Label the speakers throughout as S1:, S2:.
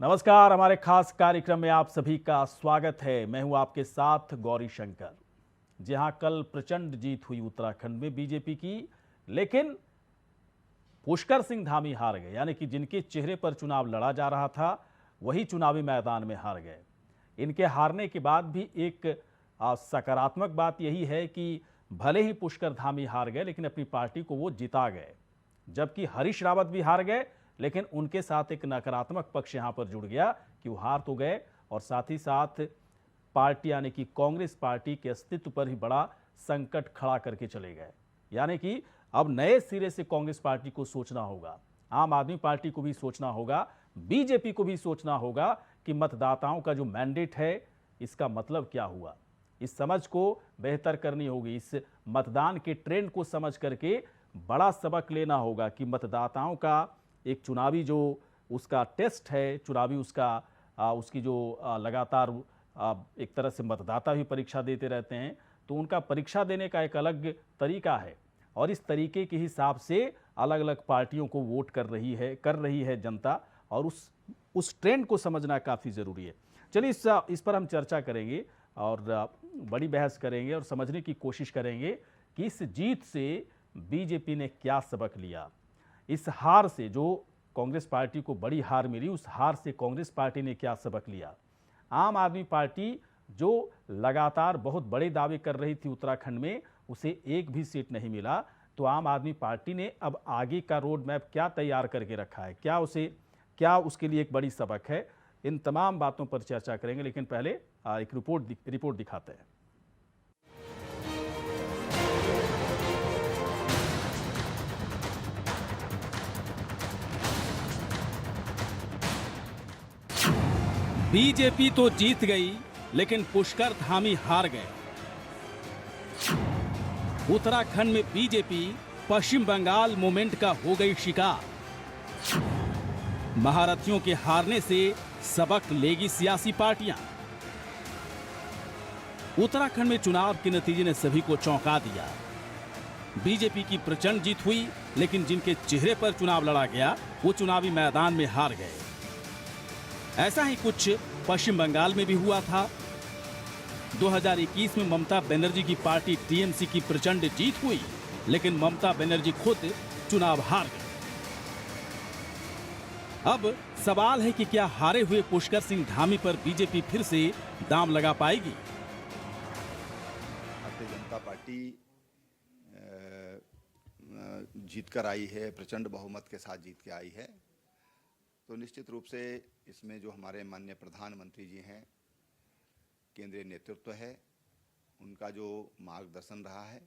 S1: नमस्कार, हमारे खास कार्यक्रम में आप सभी का स्वागत है। मैं हूं आपके साथ गौरी शंकर। जहां कल प्रचंड जीत हुई उत्तराखंड में बीजेपी की, लेकिन पुष्कर सिंह धामी हार गए। यानी कि जिनके चेहरे पर चुनाव लड़ा जा रहा था वही चुनावी मैदान में हार गए। इनके हारने के बाद भी एक सकारात्मक बात यही है कि भले ही पुष्कर धामी हार गए, लेकिन अपनी पार्टी को वो जिता गए। जबकि हरीश रावत भी हार गए, लेकिन उनके साथ एक नकारात्मक पक्ष यहां पर जुड़ गया कि वो हार तो गए और साथ ही साथ पार्टी यानी कि कांग्रेस पार्टी के अस्तित्व पर ही बड़ा संकट खड़ा करके चले गए। यानी कि अब नए सिरे से कांग्रेस पार्टी को सोचना होगा, आम आदमी पार्टी को भी सोचना होगा, बीजेपी को भी सोचना होगा कि मतदाताओं का जो मैंडेट है इसका मतलब क्या हुआ। इस समझ को बेहतर करनी होगी। इस मतदान के ट्रेंड को समझ करके बड़ा सबक लेना होगा कि मतदाताओं का एक चुनावी जो उसका टेस्ट है, चुनावी उसकी जो लगातार एक तरह से मतदाता भी परीक्षा देते रहते हैं, तो उनका परीक्षा देने का एक अलग तरीका है और इस तरीके के हिसाब से अलग अलग पार्टियों को वोट कर रही है जनता, और उस ट्रेंड को समझना काफ़ी ज़रूरी है। चलिए इस पर हम चर्चा करेंगे और बड़ी बहस करेंगे और समझने की कोशिश करेंगे कि इस जीत से बीजेपी ने क्या सबक लिया। इस हार से, जो कांग्रेस पार्टी को बड़ी हार मिली, उस हार से कांग्रेस पार्टी ने क्या सबक लिया। आम आदमी पार्टी जो लगातार बहुत बड़े दावे कर रही थी उत्तराखंड में, उसे एक भी सीट नहीं मिला, तो आम आदमी पार्टी ने अब आगे का रोड मैप क्या तैयार करके रखा है, क्या उसके लिए एक बड़ी सबक है। इन तमाम बातों पर चर्चा करेंगे, लेकिन पहले एक रिपोर्ट दिखाते हैं। बीजेपी तो जीत गई, लेकिन पुष्कर धामी हार गए। उत्तराखंड में बीजेपी पश्चिम बंगाल मूवमेंट का हो गई शिकार। महारथियों के हारने से सबक लेगी सियासी पार्टियां। उत्तराखंड में चुनाव के नतीजे ने सभी को चौंका दिया। बीजेपी की प्रचंड जीत हुई, लेकिन जिनके चेहरे पर चुनाव लड़ा गया वो चुनावी मैदान में हार गए। ऐसा ही कुछ पश्चिम बंगाल में भी हुआ था। 2021 में ममता बनर्जी की पार्टी टीएमसी की प्रचंड जीत हुई, लेकिन ममता बनर्जी खुद चुनाव हार गए। अब सवाल है कि क्या हारे हुए पुष्कर सिंह धामी पर बीजेपी फिर से दाम लगा पाएगी।
S2: भारतीय जनता पार्टी जीत कर आई है, प्रचंड बहुमत के साथ जीत के आई है, तो निश्चित रूप से इसमें जो हमारे माननीय प्रधानमंत्री जी हैं, केंद्रीय नेतृत्व है, उनका जो मार्गदर्शन रहा है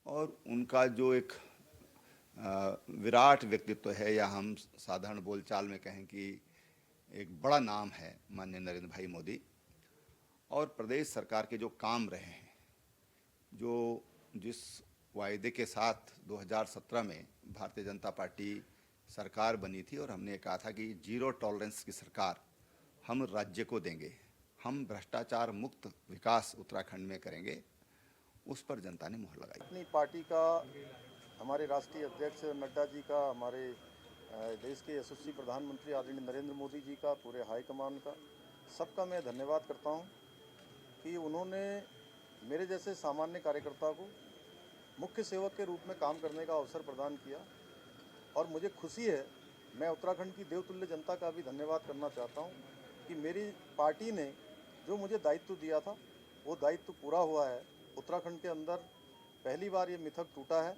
S2: और उनका जो एक विराट व्यक्तित्व है, या हम साधारण बोलचाल में कहें कि एक बड़ा नाम है माननीय नरेंद्र भाई मोदी, और प्रदेश सरकार के जो काम रहे हैं, जो जिस वायदे के साथ 2017 में भारतीय जनता पार्टी सरकार बनी थी और हमने कहा था कि जीरो टॉलरेंस की सरकार हम राज्य को देंगे, हम भ्रष्टाचार मुक्त विकास उत्तराखंड में करेंगे, उस पर जनता ने मुहर लगाई।
S3: अपनी पार्टी का, हमारे राष्ट्रीय अध्यक्ष नड्डा जी का, हमारे देश के यशस्वी प्रधानमंत्री आदरणीय नरेंद्र मोदी जी का, पूरे हाईकमान का, सबका मैं धन्यवाद करता हूं कि उन्होंने मेरे जैसे सामान्य कार्यकर्ता को मुख्य सेवक के रूप में काम करने का अवसर प्रदान किया। और मुझे खुशी है, मैं उत्तराखंड की देवतुल्य जनता का भी धन्यवाद करना चाहता हूं कि मेरी पार्टी ने जो मुझे दायित्व दिया था वो दायित्व पूरा हुआ है। उत्तराखंड के अंदर पहली बार ये मिथक टूटा है।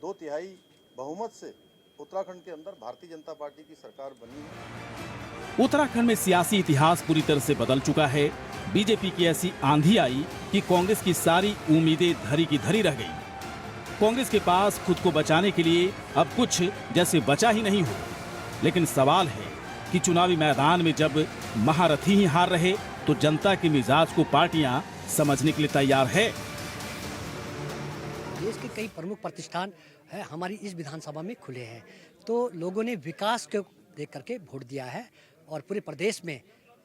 S3: 2/3 बहुमत से उत्तराखंड के अंदर भारतीय जनता पार्टी की सरकार बनी है।
S1: उत्तराखंड में सियासी इतिहास पूरी तरह से बदल चुका है। बीजेपी की ऐसी आंधी आई कि कांग्रेस की सारी उम्मीदें धरी की धरी रह गई। कांग्रेस के पास खुद को बचाने के लिए अब कुछ जैसे बचा ही नहीं हो। लेकिन सवाल है कि चुनावी मैदान में जब महारथी ही हार रहे, तो जनता के मिजाज को पार्टियां समझने के लिए तैयार है।
S4: देश के कई प्रमुख प्रतिष्ठान है हमारी इस विधानसभा में खुले हैं, तो लोगों ने विकास को देख करके वोट दिया है। और पूरे प्रदेश में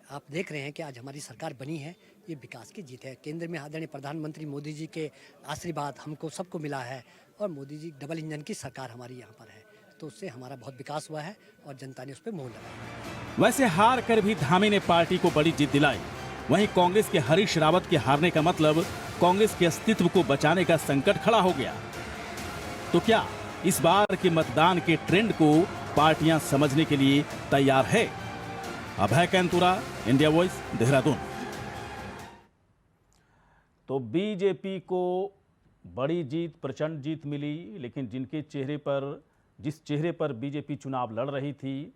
S4: आप देख रहे हैं कि आज हमारी सरकार बनी है, ये विकास की जीत है। केंद्र में आदरणीय प्रधानमंत्री मोदी जी के आशीर्वाद हमको सबको मिला है और मोदी जी डबल इंजन की सरकार हमारी यहाँ पर है, तो उससे हमारा बहुत विकास हुआ है और जनता ने उस पर मोहर लगाई।
S1: वैसे हार कर भी धामी ने पार्टी को बड़ी जीत दिलाई। वहीं कांग्रेस के हरीश रावत के हारने का मतलब कांग्रेस के अस्तित्व को बचाने का संकट खड़ा हो गया। तो क्या इस बार के मतदान के ट्रेंड को पार्टियां समझने के लिए तैयार है? अभय कैंतुरा, इंडिया वॉइस, देहरादून। तो बीजेपी को बड़ी जीत, प्रचंड जीत मिली, लेकिन जिस चेहरे पर बीजेपी चुनाव लड़ रही थी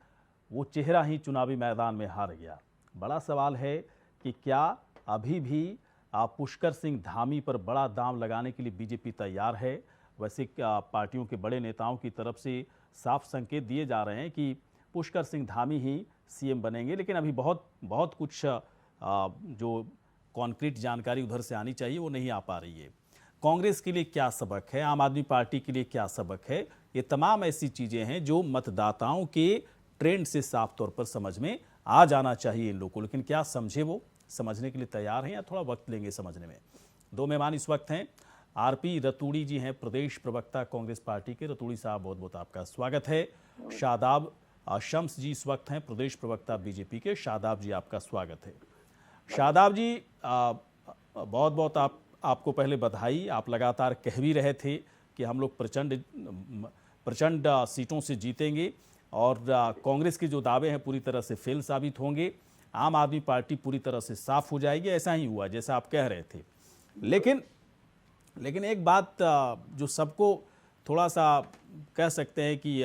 S1: वो चेहरा ही चुनावी मैदान में हार गया। बड़ा सवाल है कि क्या अभी भी पुष्कर सिंह धामी पर बड़ा दांव लगाने के लिए बीजेपी तैयार है? वैसे पार्टियों के बड़े नेताओं की तरफ से साफ संकेत दिए जा रहे हैं कि पुष्कर सिंह धामी ही सीएम बनेंगे, लेकिन अभी बहुत कुछ जो कॉन्क्रीट जानकारी उधर से आनी चाहिए वो नहीं आ पा रही है। कांग्रेस के लिए क्या सबक है, आम आदमी पार्टी के लिए क्या सबक है, ये तमाम ऐसी चीजें हैं जो मतदाताओं के ट्रेंड से साफ तौर पर समझ में आ जाना चाहिए इन लोगों को। लेकिन क्या समझे, वो समझने के लिए तैयार हैं या थोड़ा वक्त लेंगे समझने में? दो मेहमान इस वक्त हैं। आरपी रतूड़ी जी हैं, प्रदेश प्रवक्ता कांग्रेस पार्टी के। रतूड़ी साहब, बहुत बहुत आपका स्वागत है। शादाब शम्स जी इस वक्त हैं, प्रदेश प्रवक्ता बीजेपी के। शादाब जी, आपका स्वागत है। शादाब जी, बहुत बहुत आपको पहले बधाई। आप लगातार कह भी रहे थे कि हम लोग प्रचंड सीटों से जीतेंगे और कांग्रेस के जो दावे हैं पूरी तरह से फेल साबित होंगे, आम आदमी पार्टी पूरी तरह से साफ हो जाएगी। ऐसा ही हुआ जैसा आप कह रहे थे। लेकिन एक बात जो सबको थोड़ा सा कह सकते हैं कि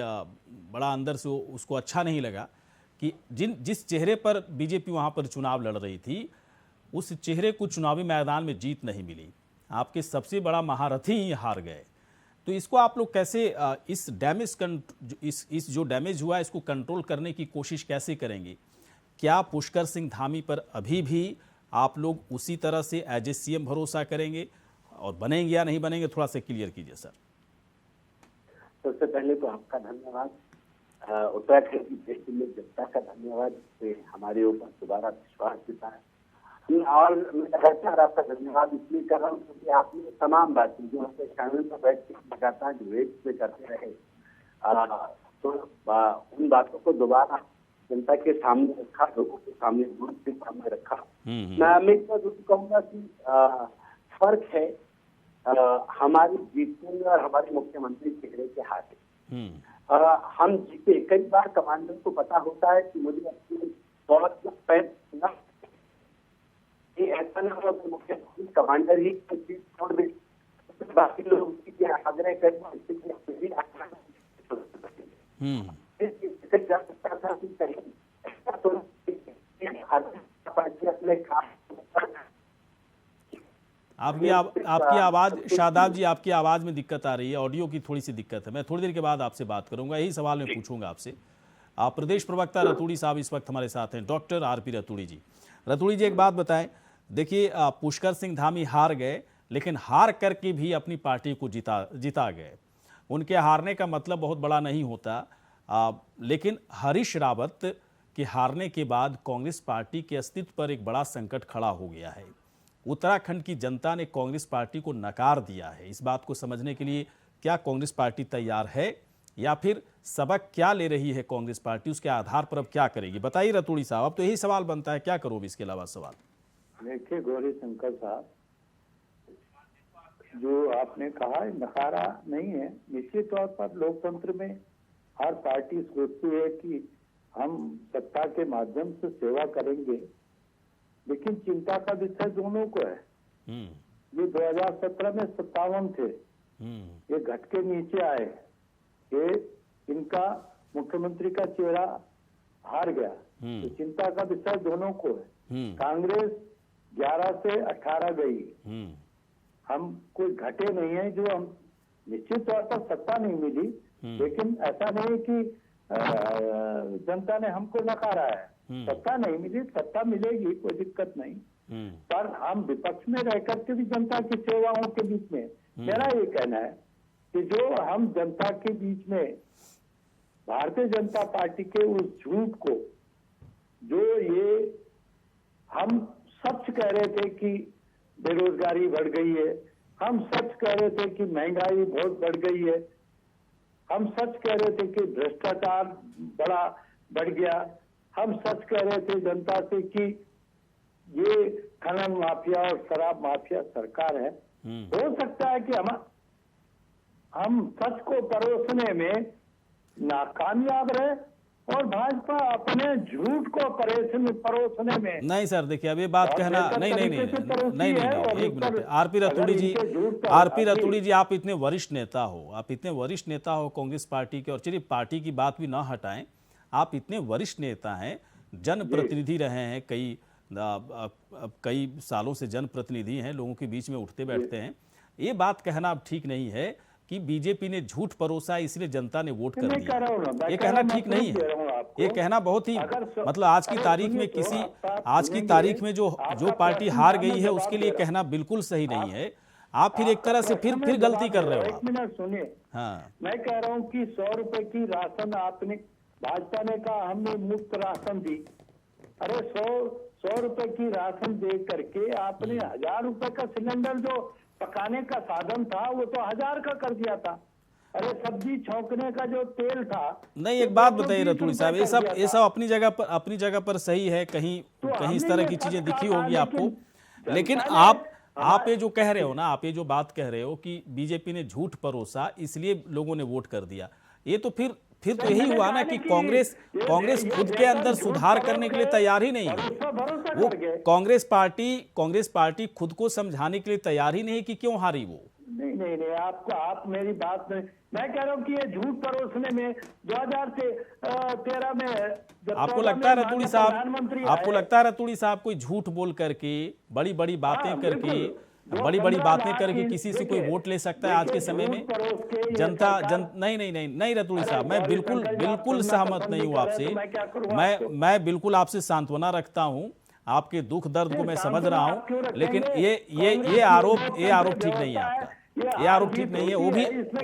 S1: बड़ा अंदर से उसको अच्छा नहीं लगा कि जिस चेहरे पर बीजेपी वहाँ पर चुनाव लड़ रही थी, उस चेहरे को चुनावी मैदान में जीत नहीं मिली। आपके सबसे बड़ा महारथी ही हार गए। तो इसको आप लोग कैसे इस जो डैमेज हुआ इसको कंट्रोल करने की कोशिश कैसे करेंगे? क्या पुष्कर सिंह धामी पर अभी भी आप लोग उसी तरह से एज ए सीएम भरोसा करेंगे और बनेंगे या नहीं बनेंगे? थोड़ा सा क्लियर कीजिए सर।
S5: सबसे पहले तो आपका धन्यवाद, उत्तराखंड की देश में जनता का धन्यवाद से हमारे ऊपर दोबारा विश्वास जताया। और मैं लगातार आपका धन्यवाद इसलिए कर रहा हूँ क्योंकि आपने तमाम बातें जो अपने चैनल पर बैठ के लगातार डिबेट में करते रहे, तो उन बातों को दोबारा जनता के सामने रखा, लोगों के सामने, ग्रुप के सामने रखा। मैं एक बात कहूँगा कि फर्क है हमारी जीतने और हमारे मुख्यमंत्री चेहरे के हाथ। हम जीते, कई बार कमांडर को पता होता है कि मुझे अपनी बहुत ऐसा ना हो कि मुख्यमंत्री कमांडर ही चीज छोड़ दे, बाकी लोग आग्रह करें।
S1: आपकी आवाज, शादाब जी, आपकी आवाज में दिक्कत आ रही है, ऑडियो की थोड़ी सी दिक्कत है। मैं थोड़ी देर के बाद आपसे बात करूंगा, यही सवाल मैं पूछूंगा आपसे। आप प्रदेश प्रवक्ता रतूड़ी साहब इस वक्त हमारे साथ हैं, डॉक्टर आरपी रतूड़ी जी। रतूड़ी जी, एक बात बताएं, देखिए पुष्कर सिंह धामी हार गए, लेकिन हार करके भी अपनी पार्टी को जिता गए। उनके हारने का मतलब बहुत बड़ा नहीं होता, लेकिन हरीश रावत के हारने के बाद कांग्रेस पार्टी के अस्तित्व पर एक बड़ा संकट खड़ा हो गया है। उत्तराखंड की जनता ने कांग्रेस पार्टी को नकार दिया है। इस बात को समझने के लिए क्या कांग्रेस पार्टी तैयार है या फिर सबक क्या ले रही है कांग्रेस पार्टी, उसके आधार पर अब क्या करेगी? बताइए रतूड़ी साहब। अब तो यही सवाल बनता है, क्या करो इसके अलावा सवाल?
S6: देखिए गौरी शंकर साहब, जो आपने कहा नकारा नहीं है। निश्चित तौर पर लोकतंत्र में हर पार्टी सोचती है कि हम सत्ता के माध्यम से सेवा करेंगे, लेकिन चिंता का विषय दोनों को है। ये 2017 में 57 थे, ये घट के नीचे आए, ये इनका मुख्यमंत्री का चेहरा हार गया, तो चिंता का विषय दोनों को है। कांग्रेस 11 से 18 गई, हम कोई घटे नहीं है। जो हम निश्चित तौर पर सत्ता नहीं मिली, लेकिन ऐसा नहीं कि जनता ने हमको नकारा है। सत्ता नहीं मिली, सत्ता मिलेगी, कोई दिक्कत नहीं, पर हम विपक्ष में रह करके भी जनता की सेवाओं के बीच में, मेरा ये कहना है कि जो हम जनता के बीच में भारतीय जनता पार्टी के उस झूठ को, जो ये हम सच कह रहे थे कि बेरोजगारी बढ़ गई है, हम सच कह रहे थे कि महंगाई बहुत बढ़ गई है, हम सच कह रहे थे कि भ्रष्टाचार बड़ा बढ़ गया, हम सच कह रहे थे जनता से कि ये खनन माफिया और शराब माफिया सरकार है। हो सकता है कि हम सच को परोसने में नाकामयाब रहे और भाजपा अपने झूठ को परोसने में।
S1: नहीं सर, देखिए अब ये बात कहना नहीं नहीं नहीं नहीं नहीं एक मिनट। आरपी रतूड़ी जी आप इतने वरिष्ठ नेता हो, कांग्रेस पार्टी के, और चलिए पार्टी की बात भी ना हटाएं, आप इतने वरिष्ठ नेता हैं, जनप्रतिनिधि रहे हैं, कई सालों से जनप्रतिनिधि हैं, लोगों के बीच में उठते बैठते हैं। ये बात कहना अब ठीक नहीं है कि बीजेपी ने झूठ परोसा इसलिए जनता ने वोट कर दिया। ये कहना ठीक नहीं है। ये कहना बहुत ही मतलब आज की तारीख में जो पार्टी हार गई है उसके लिए कहना बिल्कुल सही नहीं है। आप फिर एक तरह से फिर गलती कर रहे हो।
S6: एक मिनट सुनिए। हाँ, मैं कह रहा हूँ कि 100 रुपए की राशन आपने, भाजपा ने कहा हमने मुफ्त राशन दी। अरे 100 रुपए की राशन दे करके आपने 1000 रुपए का सिलेंडर जो पकाने का साधन था वो तो 1000 का कर दिया था। अरे सब्जी छौंकने का जो तेल था।
S1: नहीं, एक बात बताइए रतूड़ी साहब, ये सब अपनी जगह पर सही है, कहीं इस तरह की चीजें दिखी होगी आपको, लेकिन आप ये जो कह रहे हो ना, आप ये जो बात कह रहे हो कि बीजेपी ने झूठ परोसा इसलिए लोगों ने वोट कर दिया, ये तो फिर तो यही हुआ ना कि कांग्रेस खुद के अंदर सुधार करने के लिए तैयार ही नहीं है। वो कांग्रेस पार्टी खुद को समझाने के लिए तैयार ही नहीं कि क्यों हारी वो।
S6: नहीं आप मेरी बात में, मैं कह रहा हूँ कि ये झूठ परोसने में 2013 में
S1: आपको लगता है रतूड़ी साहब कोई झूठ बोल करके बड़ी बड़ी बातें करके किसी से कोई वोट ले सकता है आज के समय में? नहीं रतूड़ी साहब, मैं बिल्कुल सहमत नहीं हूँ आपसे। मैं बिल्कुल आपसे सांत्वना रखता हूँ, आपके दुख दर्द को मैं समझ रहा हूँ, लेकिन ये आरोप ठीक नहीं है आपका। ये आरोप ठीक नहीं है।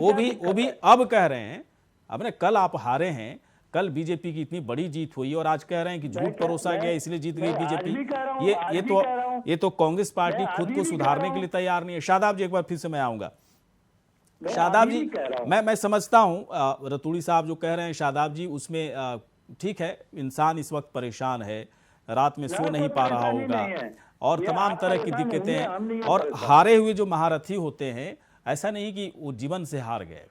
S1: वो भी अब कह रहे हैं, अब कल आप हारे हैं, कल बीजेपी की इतनी बड़ी जीत हुई और आज कह रहे हैं कि झूठ परोसा गया इसलिए जीत गई बीजेपी। ये तो कांग्रेस पार्टी खुद को सुधारने के लिए तैयार नहीं है। शादाब जी, एक बार फिर से मैं आऊंगा। शादाब जी, मैं समझता हूं रतूड़ी साहब जो कह रहे हैं, शादाब जी, उसमें ठीक है, इंसान इस वक्त परेशान है, रात में सो नहीं पा रहा होगा और तमाम तरह की दिक्कतें हैं। और हारे हुए जो महारथी होते हैं, ऐसा नहीं कि वो जीवन से हार गए,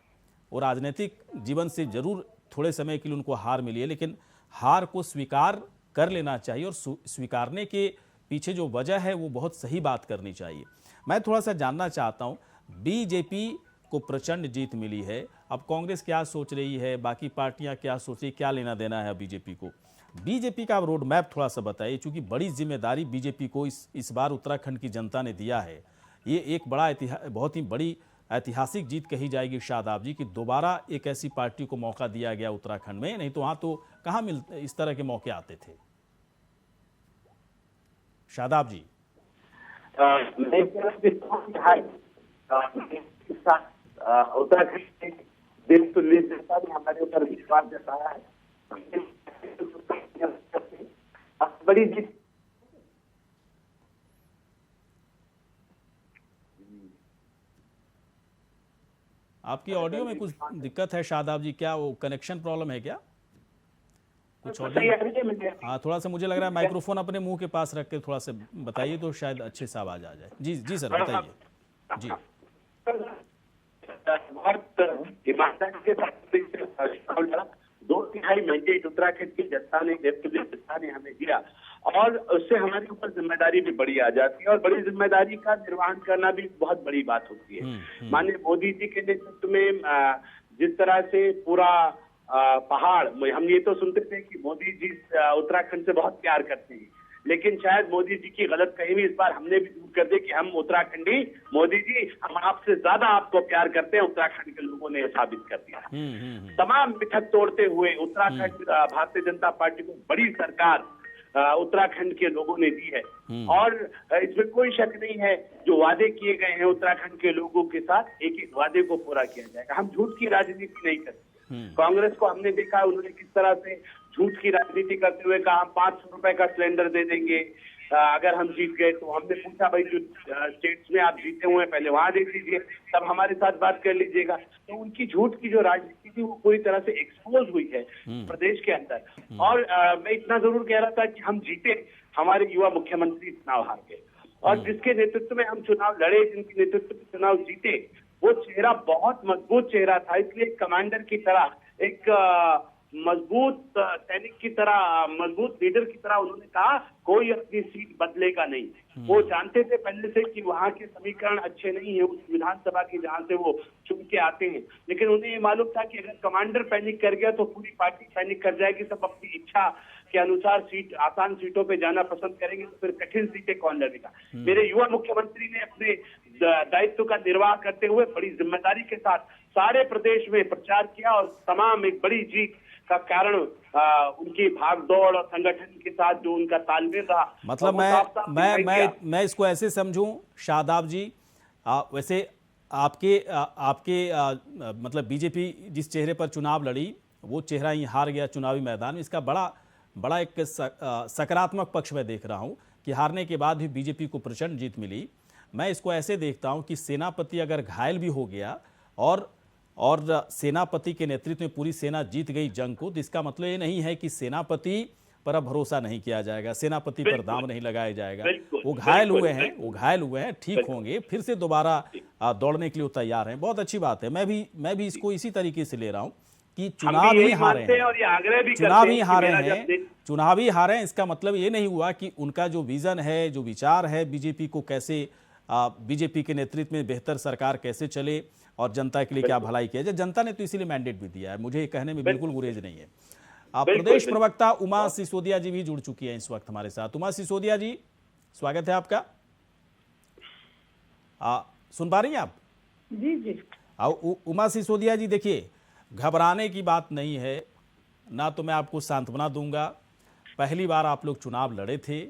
S1: वो राजनीतिक जीवन से जरूर थोड़े समय के लिए उनको हार मिली है, लेकिन हार को स्वीकार कर लेना चाहिए और स्वीकारने के पीछे जो वजह है वो बहुत सही बात करनी चाहिए। मैं थोड़ा सा जानना चाहता हूं, बीजेपी को प्रचंड जीत मिली है, अब कांग्रेस क्या सोच रही है, बाकी पार्टियां क्या सोच रही, क्या लेना देना है बीजेपी को? बीजेपी का रोड मैप थोड़ा सा बताइए, क्योंकि बड़ी जिम्मेदारी बीजेपी को इस बार उत्तराखंड की जनता ने दिया है। ये एक बहुत ही बड़ी ऐतिहासिक जीत कही जाएगी शादाब जी, कि दोबारा एक ऐसी पार्टी को मौका दिया गया उत्तराखंड में, नहीं तो वहां तो कहां इस तरह के मौके आते थे। शादाब जी,
S5: उत्तराखंड दिल तुल्य जनता ने हमारे ऊपर विश्वास जताया है, बड़ी जीत।
S1: आपकी ऑडियो में कुछ दिक्कत है शादाब जी, क्या वो कनेक्शन प्रॉब्लम है क्या? कुछ ऑडियो, हाँ, थोड़ा सा मुझे लग रहा है माइक्रोफोन अपने मुंह के पास रख के थोड़ा सा बताइए तो शायद अच्छे से आवाज आ जाए। जी सर, बताइए जी।
S5: ईमानदारी के साथ 2/3 मैंडेट उत्तराखंड की जनता ने हमें दिया और उससे हमारे ऊपर जिम्मेदारी भी बड़ी आ जाती है और बड़ी जिम्मेदारी का निर्वहन करना भी बहुत बड़ी बात होती है। माननीय मोदी जी के नेतृत्व में जिस तरह से पूरा पहाड़, हम ये तो सुनते थे कि मोदी जी उत्तराखंड से बहुत प्यार करते हैं, लेकिन शायद मोदी जी की गलत फहमी इस बार हमने भी दूर कर दी कि हम उत्तराखंडी, मोदी जी हम आपसे ज्यादा आपको प्यार करते हैं, उत्तराखंड के लोगों ने साबित कर दिया। तमाम मिथक तोड़ते हुए उत्तराखंड भारतीय जनता पार्टी को बड़ी सरकार उत्तराखंड के लोगों ने दी है और इसमें कोई शक नहीं है, जो वादे किए गए हैं उत्तराखंड के लोगों के साथ एक एक वादे को पूरा किया जाएगा। हम झूठ की राजनीति नहीं करते। कांग्रेस को हमने देखा उन्होंने किस तरह से
S7: झूठ की राजनीति करते हुए कहा 500 रुपए का सिलेंडर दे देंगे अगर हम जीत गए। तो हमने पूछा भाई जो स्टेट्स में आप जीते हुए हैं पहले वहां देख लीजिए, तब हमारे साथ बात कर लीजिएगा। तो उनकी झूठ की जो राजनीति थी वो पूरी तरह से एक्सपोज हुई है प्रदेश के अंदर। और मैं इतना जरूर कह रहा था कि हम जीते, हमारे युवा मुख्यमंत्री चुनाव हार गए, और जिसके नेतृत्व में हम चुनाव लड़े, जिनके नेतृत्व में चुनाव जीते, वो चेहरा बहुत मजबूत चेहरा था। इसलिए कमांडर की तरह, एक मजबूत सैनिक की तरह, मजबूत लीडर की तरह उन्होंने कहा कोई अपनी सीट बदलेगा नहीं। वो जानते थे पहले से कि वहां के समीकरण अच्छे नहीं है उस विधानसभा की जहां से वो चुन के आते हैं, लेकिन उन्हें ये मालूम था कि अगर कमांडर पैनिक कर गया तो पूरी पार्टी पैनिक कर जाएगी, सब अपनी इच्छा के अनुसार आसान सीटों पे जाना पसंद करेंगे, तो फिर कठिन सीटें कौन लड़ेगा। मेरे युवा मुख्यमंत्री ने अपने दायित्व का निर्वाह करते हुए बड़ी जिम्मेदारी के साथ सारे प्रदेश में प्रचार किया, और तमाम एक बड़ी जीत का कारण उनकी भागदौड़ और संगठन के साथ जो उनका तालमेल रहा।
S1: मतलब मैं इसको ऐसे समझूं शादाब जी, वैसे आपके मतलब बीजेपी जिस चेहरे पर चुनाव लड़ी वो चेहरा ही हार गया चुनावी मैदान में। इसका बड़ा एक सकारात्मक पक्ष मैं देख रहा हूं कि हारने के बाद भी बीजेपी को प्रचंड जीत मिली। मैं इसको ऐसे देखता हूं कि सेनापति अगर घायल भी हो गया और सेनापति के नेतृत्व में पूरी सेना जीत गई जंग को, तो इसका मतलब ये नहीं है कि सेनापति पर अब भरोसा नहीं किया जाएगा, सेनापति पर दांव नहीं लगाया जाएगा। वो घायल हुए हैं, ठीक होंगे, फिर से दोबारा दौड़ने के लिए तैयार हैं। बहुत अच्छी बात है। मैं भी इसको इसी तरीके से ले रहा हूँ कि चुनाव ही हारे हैं, इसका मतलब ये नहीं हुआ कि उनका जो विजन है, जो विचार है बीजेपी को कैसे, बीजेपी के नेतृत्व में बेहतर सरकार कैसे चले और जनता के लिए क्या भलाई किया जाए। जनता ने तो इसीलिए मैंडेट भी दिया है, मुझे ये कहने में बिल्कुल गुरेज नहीं है। प्रदेश प्रवक्ता उमा सिसोदिया जी भी जुड़ चुकी है इस वक्त हमारे साथ। उमा सिसोदिया जी, स्वागत है आपका। सुन पा रही हैं आप?
S8: जी जी।
S1: उमा सिसोदिया जी, देखिए घबराने की बात नहीं है, ना तो मैं आपको सांत्वना दूंगा। पहली बार आप लोग चुनाव लड़े थे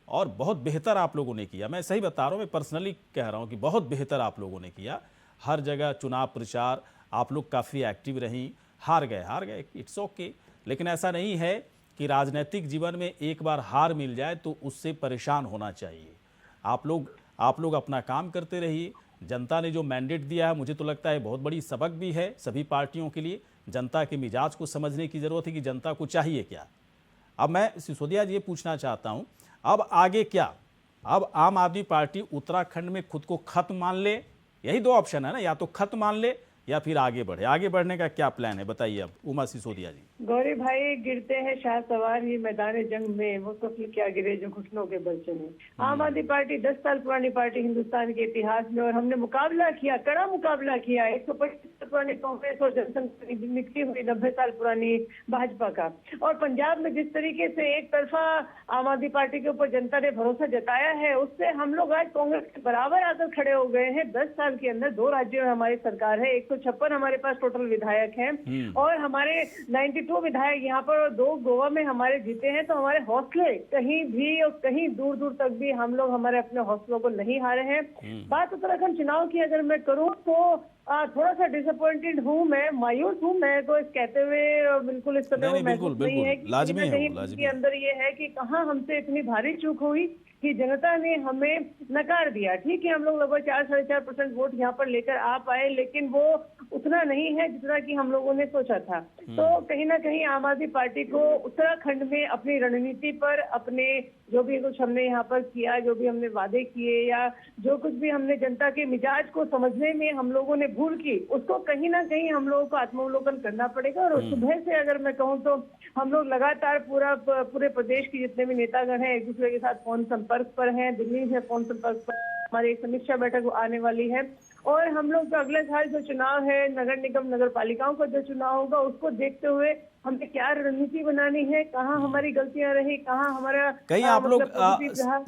S1: और बहुत बेहतर आप लोगों ने किया। मैं सही बता रहा हूँ, मैं पर्सनली कह रहा हूँ कि बहुत बेहतर आप लोगों ने किया। हर जगह चुनाव प्रचार आप लोग काफ़ी एक्टिव रहीं। हार गए, इट्स ओके, लेकिन ऐसा नहीं है कि राजनीतिक जीवन में एक बार हार मिल जाए तो उससे परेशान होना चाहिए। आप लोग अपना काम करते रहिए। जनता ने जो मैंडेट दिया है, मुझे तो लगता है बहुत बड़ी सबक भी है सभी पार्टियों के लिए। जनता के मिजाज को समझने की ज़रूरत है कि जनता को चाहिए क्या। अब मैं सिसोदिया जी ये पूछना चाहता हूँ, अब आगे क्या? अब आम आदमी पार्टी उत्तराखंड में खुद को खत्म मान ले, यही दो ऑप्शन है ना, या तो खत्म मान ले या फिर आगे बढ़े। आगे बढ़ने का क्या प्लान है, बताइए अब उमा सिसोदिया जी।
S8: गौरी भाई, गिरते हैं शाह सवार ही मैदान जंग में, वो तो फिर क्या गिरे जो घुटनों के बल चले। आम आदमी पार्टी 10 साल पुरानी पार्टी हिंदुस्तान के इतिहास में, और हमने मुकाबला किया, कड़ा मुकाबला किया 125 साल पुरानी कांग्रेस और जनसंघ निकली हुई 90 साल पुरानी भाजपा का। और पंजाब में जिस तरीके से एक तरफा आम आदमी पार्टी के ऊपर जनता ने भरोसा जताया है, उससे हम लोग आज कांग्रेस के बराबर आकर खड़े हो गए हैं। 10 साल के अंदर 2 राज्यों में हमारी सरकार है, 156 हमारे पास टोटल विधायक हैं, और हमारे 92 विधायक यहाँ पर, और 2 गोवा में हमारे जीते हैं। तो हमारे हौसले कहीं भी और कहीं दूर दूर तक भी हम लोग हमारे अपने हौसलों को नहीं हारे हैं। बात उत्तराखंड चुनाव की अगर मैं करूँ तो थोड़ा सा डिसअपॉइंटेड हूँ, मैं मायूस हूँ। मैं तो इस कहते हुए बिल्कुल इस तरह महसूस नहीं है कि कहीं के अंदर ये है कि कहाँ हमसे इतनी भारी चूक हुई कि जनता ने हमें नकार दिया। ठीक है, हम लोग लगभग 4-4.5% वोट यहाँ पर लेकर आ पाए, लेकिन वो उतना नहीं है जितना कि हम लोगों ने सोचा था। तो कहीं ना कहीं आम आदमी पार्टी को उत्तराखंड में अपनी रणनीति पर, अपने जो भी कुछ हमने यहाँ पर किया, जो भी हमने वादे किए, या जो कुछ भी हमने जनता के मिजाज को समझने में हम लोगों ने भूल की, उसको कहीं ना कहीं हम लोगों को आत्मावलोकन करना पड़ेगा। और सुबह से अगर मैं कहूँ तो हम लोग लगातार पूरे प्रदेश के जितने भी नेतागण हैं एक दूसरे के साथ फोन संपर्क पर हैं। दिल्ली से फोन संपर्क पर हमारी एक समीक्षा बैठक आने वाली है, और हम लोग तो अगले साल जो चुनाव है, नगर निगम नगर पालिकाओं का जो चुनाव होगा, उसको देखते हुए हमें क्या रणनीति बनानी है, कहाँ हमारी गलतियां रही, कहाँ हमारा
S1: कहीं आप लोग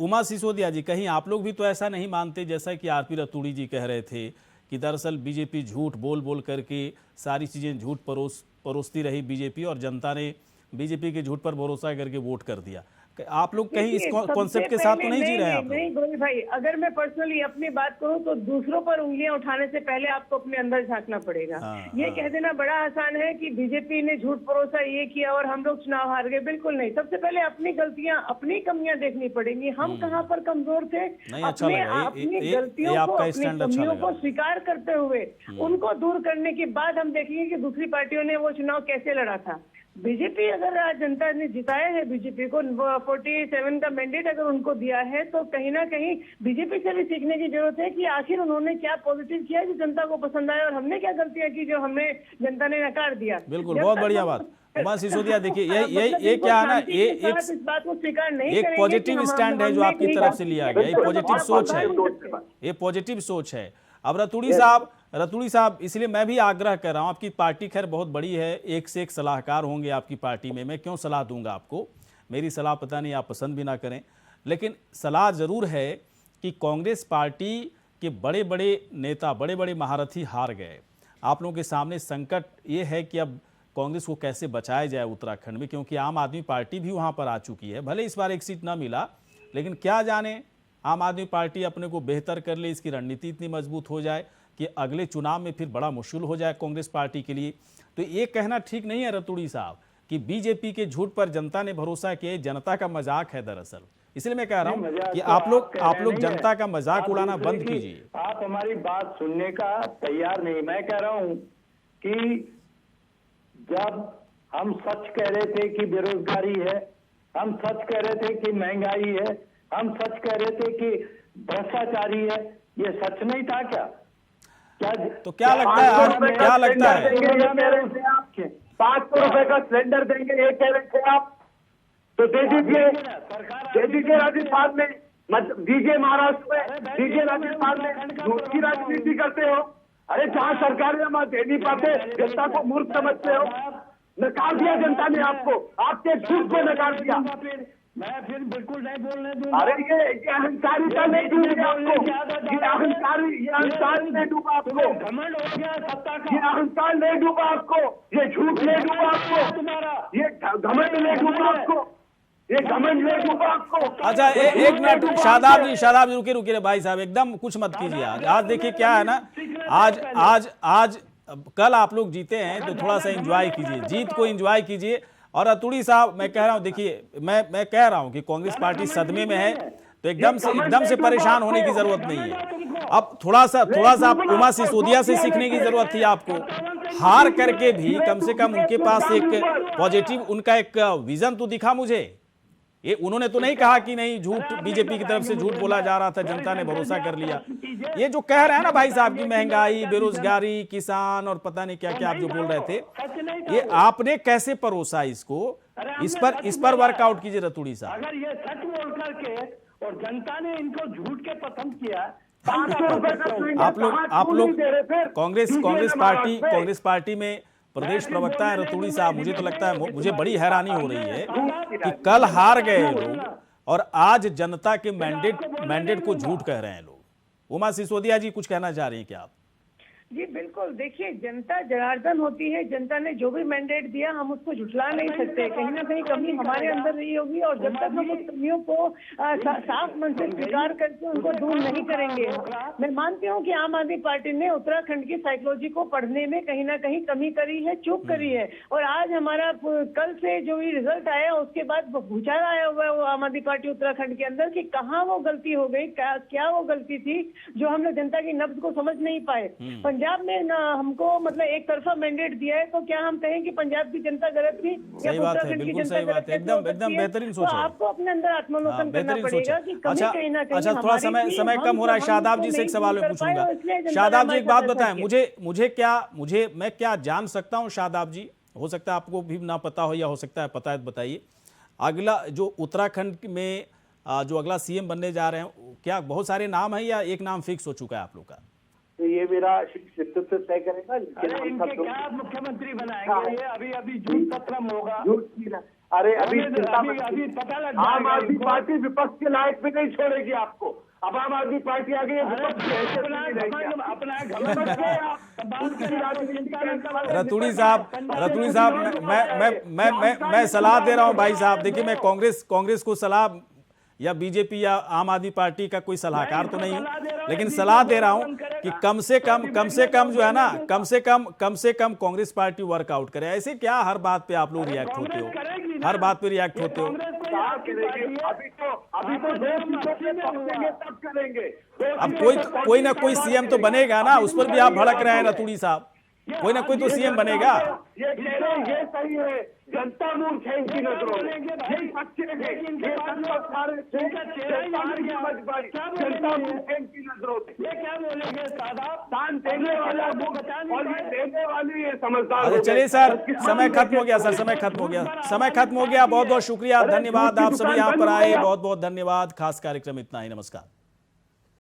S1: उमा सिसोदिया जी, कहीं आप लोग भी तो ऐसा नहीं मानते जैसा कि आरपी रतूड़ी जी कह रहे थे कि दरअसल बीजेपी झूठ बोल बोल करके सारी चीजें झूठ परोसती रही बीजेपी, और जनता ने बीजेपी के झूठ पर भरोसा करके वोट कर दिया। आप लोग कहीं इस
S8: देखिए,
S1: कॉन्सेप्ट के
S8: सबसे
S1: साथ तो
S8: पहले
S1: नहीं जी रहे हैं आप
S8: नहीं
S1: लोग?
S8: गोविंद भाई, अगर मैं पर्सनली अपनी बात करूं तो दूसरों पर उंगलियां उठाने से पहले आपको अपने अंदर झांकना पड़ेगा। ये कह देना बड़ा आसान है कि बीजेपी ने झूठ परोसा, ये किया और हम लोग चुनाव हार गए। बिल्कुल नहीं, सबसे पहले अपनी गलतियां, अपनी कमियां देखनी पड़ेंगी। हम कहां पर कमजोर थे,
S1: नहीं, अच्छा लगा।
S8: अपनी गलतियों को,
S1: आपका
S8: अपनी
S1: स्टैंड अच्छा
S8: कमियों
S1: लगा।
S8: को स्वीकार करते हुए उनको दूर करने के बाद हम देखेंगे कि दूसरी पार्टियों ने वो चुनाव कैसे लड़ा था। बीजेपी, अगर आज जनता ने जिताया है बीजेपी को, 47 का मैंडेट अगर उनको दिया है, तो कहीं ना कहीं बीजेपी से भी सीखने की जरूरत है कि आखिर उन्होंने क्या पॉजिटिव किया जो जनता को पसंद आया और हमने क्या गलतियां की जो हमें जनता ने नकार दिया।
S1: बिल्कुल, बहुत बढ़िया बात। उमा सिसोदिया, देखिए ये क्या है ना, ये एक
S8: इस बात को स्वीकार नहीं
S1: एक
S8: करेंगे
S1: पॉजिटिव
S8: कि
S1: स्टैंड है जो
S8: हमने
S1: आपकी
S8: नहीं
S1: तरफ
S8: कहा।
S1: से लिया गया, ये पॉजिटिव सोच है, ये पॉजिटिव सोच है। अब रतूड़ी साहब, इसलिए मैं भी आग्रह कर रहा हूं, आपकी पार्टी खैर बहुत बड़ी है, एक से एक सलाहकार होंगे आपकी पार्टी में, मैं क्यों सलाह दूंगा आपको, मेरी सलाह पता नहीं आप पसंद भी ना करें, लेकिन सलाह जरूर है कि कांग्रेस पार्टी के बड़े बड़े नेता, बड़े बड़े महारथी हार गए। आप लोगों के सामने संकट ये है कि अब कांग्रेस को कैसे बचाया जाए उत्तराखंड में, क्योंकि आम आदमी पार्टी भी वहां पर आ चुकी है। भले इस बार एक सीट ना मिला, लेकिन क्या जाने आम आदमी पार्टी अपने को बेहतर कर ले, इसकी रणनीति इतनी मजबूत हो जाए कि अगले चुनाव में फिर बड़ा मुश्किल हो जाए कांग्रेस पार्टी के लिए। तो ये कहना ठीक नहीं है रतूड़ी साहब कि बीजेपी के झूठ पर जनता ने भरोसा किया, जनता का मजाक है दरअसल। इसलिए मैं कह रहा हूं कि आप लोग जनता का मजाक उड़ाना बंद कीजिए।
S6: आप हमारी बात सुनने का तैयार नहीं। मैं कह रहा हूं कि जब हम सच कह रहे थे कि बेरोजगारी है, हम सच कह रहे थे कि महंगाई है, हम सच कह रहे थे कि भ्रष्टाचारी है, ये सच नहीं था क्या?
S1: तो क्या लगता है आप, क्या लगता है?
S7: 500 रुपए का सिलेंडर देंगे ये कह रहे थे आप, तो दे दीजिए राजस्थान में, दीजिए महाराष्ट्र में, दीजिए राजस्थान में। दूसरी राजनीति करते हो। अरे जहाँ सरकार हम दे नहीं पाते, जनता को मूर्ख समझते हो। नकार दिया जनता ने आपको, आपके झूठ को नकार दिया।
S6: मैं फिर बिल्कुल नहीं बोलने दूंगा।
S7: अरे ये अहंकारिता नहीं डूबी आपको, ये अहंकार नहीं डूबा आपको,
S6: घमंड हो गया सत्ता का,
S7: ये अहंकार नहीं डूबा आपको, ये झूठ नहीं डूबा आपको,
S6: तुम्हारा
S7: ये घमंड नहीं डूबा आपको, ये घमंड नहीं डूबा आपको।
S1: अच्छा एक मिनट, शादाब जी रुकिए रे भाई साहब, एकदम कुछ मत कीजिए। आज देखिए क्या है ना, आज कल आप लोग जीते हैं तो थोड़ा सा एंजॉय कीजिए, जीत को एंजॉय कीजिए। और अतुड़ी साहब, मैं कह रहा हूं, देखिए मैं कह रहा हूं कि कांग्रेस पार्टी सदमे में है, तो एकदम से परेशान होने की जरूरत नहीं है। अब थोड़ा सा आप उमा सिसोदिया से सीखने की जरूरत थी आपको। हार करके भी कम से कम उनके पास एक पॉजिटिव, उनका एक विजन तो दिखा मुझे। ये उन्होंने तो नहीं कहा कि नहीं झूठ, बीजेपी की तरफ से झूठ बोला जा रहा था, जनता ने भरोसा कर लिया। ये जो कह रहे हैं ना भाई साहब की महंगाई, बेरोजगारी, किसान और पता नहीं क्या क्या आप जो बोल रहे थे, ये आपने कैसे परोसा इसको, इस पर वर्कआउट कीजिए रतूड़ी साहब।
S6: अगर ये सच बोल करके और जनता ने इनको झूठ के पसंद किया,
S1: आप लोग कांग्रेस पार्टी में प्रदेश प्रवक्ता है रतूड़ी साहब, मुझे तो लगता है, मुझे बड़ी हैरानी हो रही है कि कल हार गए लोग और आज जनता के मैंडेट को झूठ कह रहे हैं लोग। उमा सिसोदिया जी कुछ कहना चाह रही हैं क्या आप?
S8: जी बिल्कुल, देखिए जनता जनार्दन होती है, जनता ने जो भी मैंडेट दिया हम उसको झुठला नहीं सकते। कहीं ना कहीं कमी हमारे अंदर रही होगी और जब तक हम उस कमियों को साफ मन से स्वीकार करके उनको दूर नहीं करेंगे। मैं मानती हूँ कि आम आदमी पार्टी ने उत्तराखंड की साइकोलॉजी को पढ़ने में कहीं ना कहीं कमी करी है, चूक करी है। और आज हमारा कल से जो भी रिजल्ट आया उसके बाद भूचाल आया हुआ है वो आम आदमी पार्टी उत्तराखंड के अंदर कि कहाँ वो गलती हो गई, क्या वो गलती थी जो हम लोग जनता की नब्ज को समझ नहीं पाए। पंजाब में ना हमको मतलब एक तरफा मैंडेट दिया है, तो क्या हम कहें कि पंजाब की जनता गलत थी?
S1: सही बात है, बिल्कुल सही बात है, एकदम बेहतरीन सोच है।
S8: आपको अपने अंदर आत्मलोकन करना पड़ेगा कि कमी कहीं ना कहीं।
S1: अच्छा थोड़ा समय कम हो रहा है, शादाब जी से एक सवाल मैं पूछूंगा। शादाब जी एक बात बताएं, मैं क्या जान सकता हूं शादाब जी, हो सकता है आपको भी ना पता हो या हो सकता है पता है, बताइए। अगला जो उत्तराखंड में जो अगला सीएम बनने जा रहे हैं, क्या बहुत सारे नाम है या एक नाम फिक्स हो चुका है आप लोग का?
S7: तो ये मेरा नेतृत्व तय करेगा।
S6: इनके क्या मुख्यमंत्री बनाएंगे? ये अभी जून 17 में होगा।
S7: अरे अभी
S6: पता लग
S7: आम आदमी पार्टी विपक्ष के लायक भी नहीं छोड़ेगी आपको। अब आम आदमी पार्टी आ गई है,
S1: रतूड़ी साहब, मैं सलाह दे रहा हूं भाई साहब। देखिए, मैं कांग्रेस को सलाह या बीजेपी या आम आदमी पार्टी का कोई सलाहकार तो नहीं हूं, लेकिन सलाह दे रहा हूं कि कम से कम जो है ना, कम से कम कांग्रेस पार्टी वर्कआउट करे। ऐसे क्या हर बात पे आप लोग रिएक्ट होते हो, हर बात पे रिएक्ट होते हो? अब कोई ना कोई सीएम तो बनेगा ना, उस पर भी आप भड़क रहे हैं रतूड़ी साहब। कोई ना कोई तो सीएम बनेगा।
S7: ये कह रहे हैं, ये सही है, जनता मूर्ख है इनकी नजरों में, ये सच्चे हैं, ये जनता मूर्ख है इनकी नजरों में। ये क्या बोलेंगे साहब, दान देने वाला और ये देने वाली ये समझदार।
S1: अच्छा चलिए सर, समय खत्म हो गया सर, समय खत्म हो गया। बहुत बहुत शुक्रिया, धन्यवाद, आप सभी यहाँ पर आए, बहुत बहुत धन्यवाद। खास कार्यक्रम इतना ही, नमस्कार।